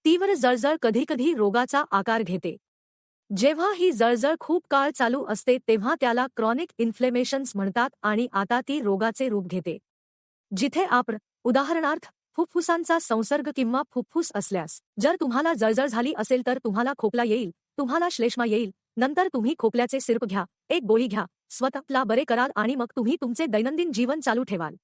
तीव्र जळजळ कधीकधी रोगाचा आकार घेते. जेव्हा ही जळजळ खूप काळ चालू असते तेव्हा त्याला क्रॉनिक इन्फ्लेमेशन्स म्हणतात आणि आता ती रोगाचे रूप घेते. जिथे आपण उदाहरणार्थ फुफ्फुसांचा संसर्ग किंवा फुफ्फुस असल्यास जर तुम्हाला जळजळ झाली असेल तर तुम्हाला खोकला येईल, तुम्हाला श्लेष्मा येईल, नंतर तुम्ही खोकल्याचे सिरप घ्या, एक गोळी घ्या, स्वतःला बरे कराल आणि मग तुम्ही तुमचे दैनंदिन जीवन चालू ठेवाल.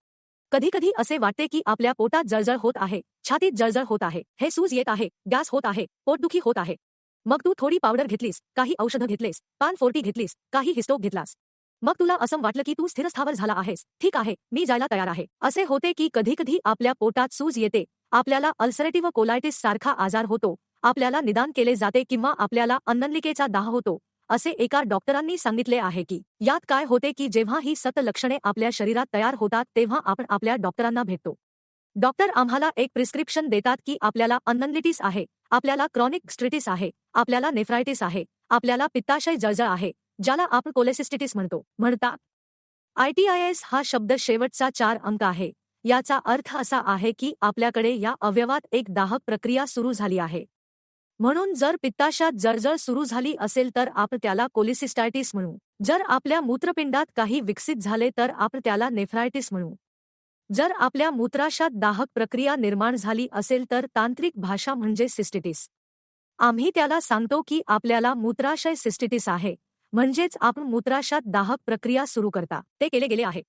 कधीकधी असे वाटते की आपल्या पोटात जळजळ होत आहे, छातीत जळजळ होत आहे, हे सूज येत आहे, गॅस होत आहे, पोटदुखी होत आहे. मग तू थोडी पावडर घेतलीस, काही औषधं घेतलेस, पान 40 घेतलीस, काही हिस्टोक घेतलास. मग तुला असं वाटलं की तू स्थिरस्थावर झाला आहेस, ठीक आहे, मी जायला तयार आहे. असे होते की कधीकधी आपल्या पोटात सूज येते, आपल्याला अल्सरेटिव्ह कोलायटिस सारखा आजार होतो, आपल्याला निदान केले जाते किंवा आपल्याला अन्ननलिकेचा दाह होतो. असे एका डॉक्टरांनी सांगितले आहे की यात काय होते की जेव्हा ही सत लक्षणे आपल्या शरीरात तयार होतात तेव्हा आपण आपल्या डॉक्टरांना भेटतो. डॉक्टर आम्हाला एक प्रिस्क्रिप्शन देतात की आपल्याला अन्ननलिटिस आहे, आपल्याला क्रॉनिक गॅस्ट्रिटिस आहे, आपल्याला नेफ्रायटिस आहे, आपल्याला पित्ताशय जळजळ आहे, ज्याला आपण कोलेसिस्टिटिस म्हणतात. ITIS हा शब्द शेवटचा 4 अंक आहे. याचा अर्थ असा आहे की आपल्याकडे या अवयवात एक दाहक प्रक्रिया सुरू झाली आहे. म्हणून जर पित्ताशयात जळजळ सुरू झाली असेल तर आपण त्याला कोलिसिस्टायटिस म्हणू. जर आपल्या मूत्रपिंडात काही विकसित झाले तर आपण त्याला नेफ्रायटिस म्हणू. जर आपल्या मूत्राशयात दाहक प्रक्रिया निर्माण झाली असेल तर तांत्रिक भाषा म्हणजे सिस्टिटिस. आम्ही त्याला सांगतो की आपल्याला मूत्राशय सिस्टिटिस आहे, म्हणजेच आपण मूत्राशयात दाहक प्रक्रिया सुरू करता. ते केले गेले आहे.